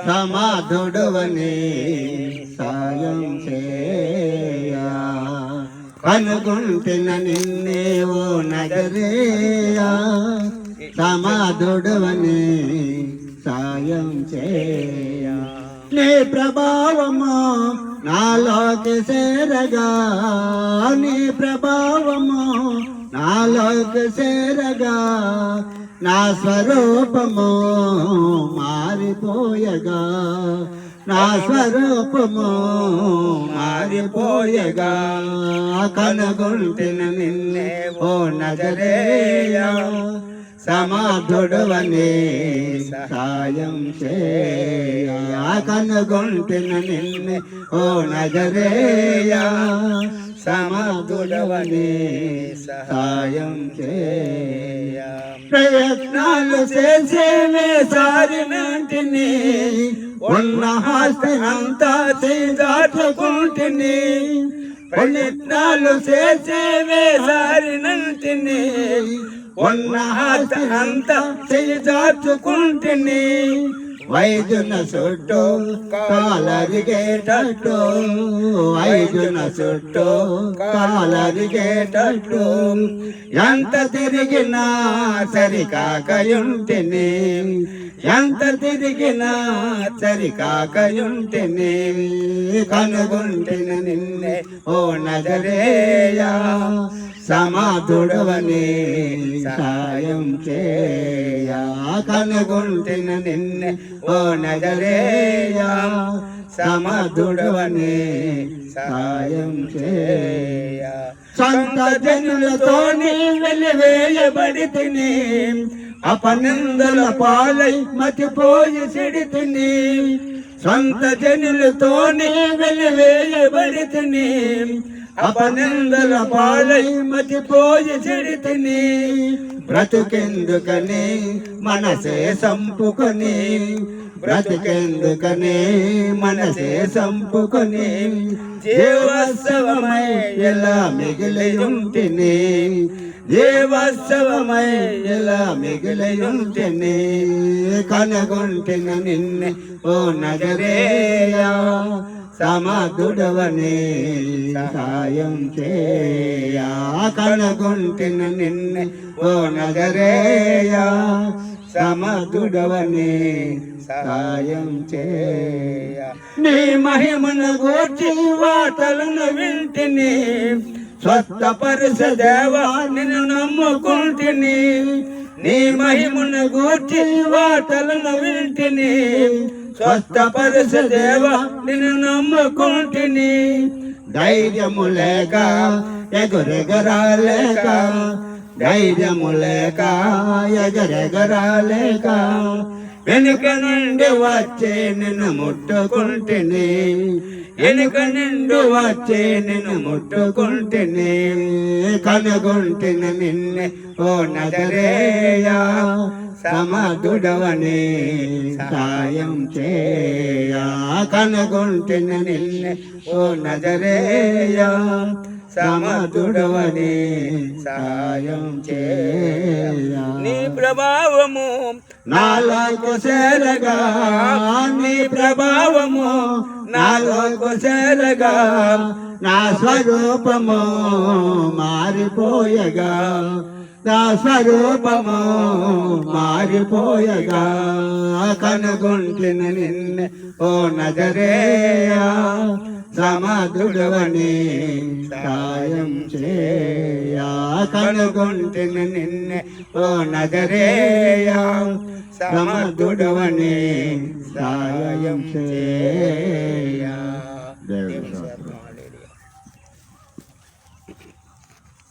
సమాధుడవని సాయం చేయా కనుగొంటిన నిన్నే ఓ నజరేయా సమాధుడవని సాయం చేయా నీ ప్రభావము నాలోకి చేరగా నీ ప్రభావము నాలోకి చేరగా నా స్వరూపము మారిపోయగా నా స్వరూపము మారిపోయగా కనుగొంటిన నిన్నే ఓ నజరేయా సమాధుడవని సాయం చేయా కనుగొంటిన నిన్నే ఓ నజరేయా సమాధుడవని సాయం చేయా ప్రయత్నాలు చేసేవే సారినంటిని ఉన్న ఆస్తి అంతా దాటుకుంటుని ప్రయత్నాలు చేసేవే సారినంటిని ఉన్న ఆస్తి అంతా దాటుకుంటుని వైద్యున చుట్టూ కాలరిగేటట్టు వైద్యున చుట్టూ కాలరిగేటట్టు ఎంత తిరిగినా సరికాకయుంటిని ఎంత తిరిగినా సరికాకయుంటిని కనుగొంటిన నిన్నే ఓ నజరేయా సమాధుడవని సాయం చేయా కనుగొంటిన నిన్నే ఓ నజరేయా సమాధుడవని సాయం చేయా సొంత జనులతో నీ వెలివేయబడితిని అపనిందల పాలై మతిపోయి చెడితిని సొంత జనులతో నీ వెలివేయబడితిని అపనిందల పాలై మతిపోయి చెడితిని బ్రతుకెందుకని మనసే సంపుకొని బ్రతుకెందుకని మనసే సంపుకొని జీవోత్సవమై ఎలా మిగిలియుంటిని జీవోత్సవమై ఎలా మిగిలియుంటిని కనుగొంటిన నిన్నే ఓ నజరేయా సమాధుడవని సాయం చేయా కనుగొంటిన నిన్నే ఓ నజరేయా సమాధుడవని సాయం చేయా నీ మహిమను గూర్చి వార్తలను వింటిని స్వస్థపరుష దేవా నిన్ను నమ్ముకుంటిని నీ మహిమను గూర్చి వార్తలను వింటిని స్వస్థపరుష దేవా నిన్ను నమ్ముకుంటిని ధైర్యము లేక ఎగురెగరాలేక ధైర్యము లేక ఎగరెగరాలేక వెనుక నుండి వచ్చే నిన్ను ముట్టుకుంటిని వెనుక నుండి వచ్చే నిన్ను ముట్టుకుంటిని కనుగొంటిన నిన్నే ఓ నజరేయా సమాధుడవని సాయం చేయా కనుగొంటిన నిన్నే ఓ నజరేయా సమాధుడవని సాయం చేయా నీ ప్రభావము నాలోకి చేరగా నీ ప్రభావము నాలోకి చేరగా నా స్వరూపము మారిపోయగా నా స్వరూపము మారిపోయగా కనుగొంటిన నిన్నే ఓ నజరేయా సమాధుడవని సాయం చేయా కనుగొంటిన నిన్నే ఓ నజరేయా సమాధుడవని సాయం చేయా